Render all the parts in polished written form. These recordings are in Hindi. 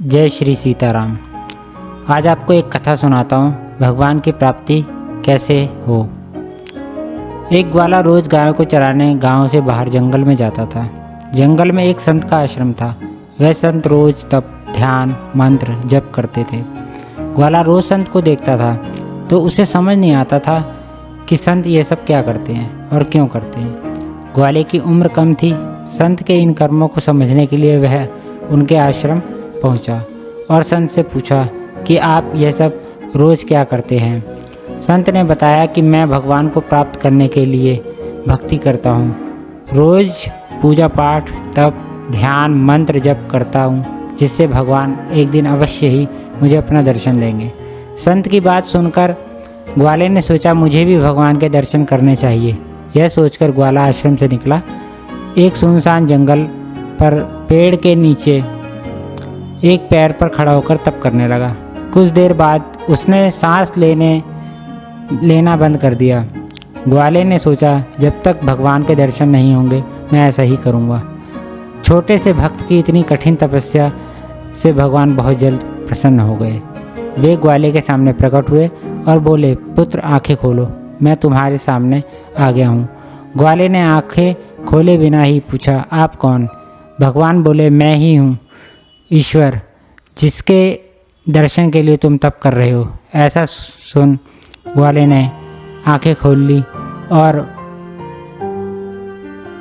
जय श्री सीताराम। आज आपको एक कथा सुनाता हूँ, भगवान की प्राप्ति कैसे हो। एक ग्वाला रोज गायों को चराने गांव से बाहर जंगल में जाता था। जंगल में एक संत का आश्रम था। वह संत रोज तप, ध्यान, मंत्र जप करते थे। ग्वाला रोज संत को देखता था तो उसे समझ नहीं आता था कि संत ये सब क्या करते हैं और क्यों करते हैं। ग्वाले की उम्र कम थी। संत के इन कर्मों को समझने के लिए वह उनके आश्रम पहुंचा और संत से पूछा कि आप यह सब रोज़ क्या करते हैं। संत ने बताया कि मैं भगवान को प्राप्त करने के लिए भक्ति करता हूँ। रोज़ पूजा पाठ, तप, ध्यान, मंत्र जप करता हूँ, जिससे भगवान एक दिन अवश्य ही मुझे अपना दर्शन देंगे। संत की बात सुनकर ग्वाले ने सोचा मुझे भी भगवान के दर्शन करने चाहिए। यह सोचकर ग्वाला आश्रम से निकला। एक सुनसान जंगल पर पेड़ के नीचे एक पैर पर खड़ा होकर तप करने लगा। कुछ देर बाद उसने सांस लेना बंद कर दिया। ग्वाले ने सोचा जब तक भगवान के दर्शन नहीं होंगे मैं ऐसा ही करूँगा। छोटे से भक्त की इतनी कठिन तपस्या से भगवान बहुत जल्द प्रसन्न हो गए। वे ग्वाले के सामने प्रकट हुए और बोले, पुत्र आंखें खोलो, मैं तुम्हारे सामने आ गया हूँ। ग्वाले ने आंखें खोले बिना ही पूछा, आप कौन? भगवान बोले, मैं ही हूँ ईश्वर, जिसके दर्शन के लिए तुम तप कर रहे हो। ऐसा सुन ग्वाले ने आंखें खोल ली और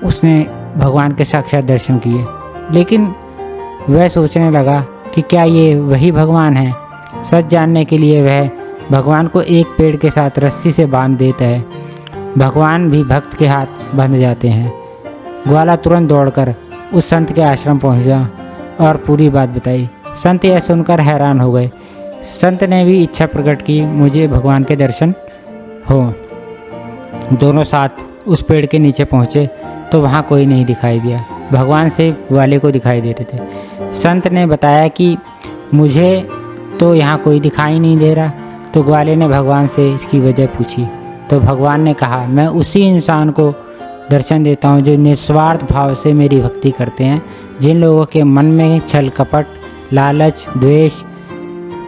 उसने भगवान के साक्षात दर्शन किए। लेकिन वह सोचने लगा कि क्या ये वही भगवान है। सच जानने के लिए वह भगवान को एक पेड़ के साथ रस्सी से बांध देता है। भगवान भी भक्त के हाथ बंध जाते हैं। ग्वाला तुरंत दौड़कर उस संत के आश्रम पहुंचा और पूरी बात बताई। संत यह सुनकर हैरान हो गए। संत ने भी इच्छा प्रकट की मुझे भगवान के दर्शन हो। दोनों साथ उस पेड़ के नीचे पहुँचे तो वहाँ कोई नहीं दिखाई दिया। भगवान सिर्फ ग्वाले को दिखाई दे रहे थे। संत ने बताया कि मुझे तो यहाँ कोई दिखाई नहीं दे रहा। तो ग्वाले ने भगवान से इसकी वजह पूछी तो भगवान ने कहा, मैं उसी इंसान को दर्शन देता हूँ जो निस्वार्थ भाव से मेरी भक्ति करते हैं। जिन लोगों के मन में छल कपट, लालच, द्वेष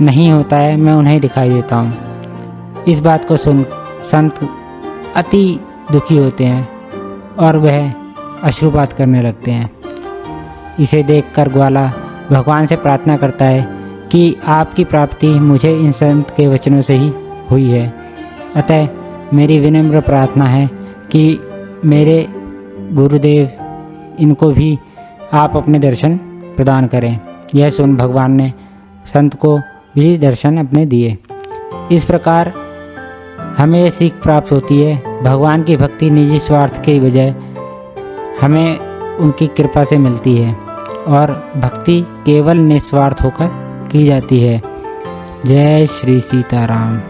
नहीं होता है, मैं उन्हें दिखाई देता हूँ। इस बात को सुन संत अति दुखी होते हैं और वह अश्रुपात करने लगते हैं। इसे देखकर ग्वाला भगवान से प्रार्थना करता है कि आपकी प्राप्ति मुझे इन संत के वचनों से ही हुई है। अतः मेरी विनम्र प्रार्थना है कि मेरे गुरुदेव इनको भी आप अपने दर्शन प्रदान करें। यह सुन भगवान ने संत को भी दर्शन अपने दिए। इस प्रकार हमें ये सीख प्राप्त होती है, भगवान की भक्ति निजी स्वार्थ के बजाय हमें उनकी कृपा से मिलती है और भक्ति केवल निस्वार्थ होकर की जाती है। जय श्री सीताराम।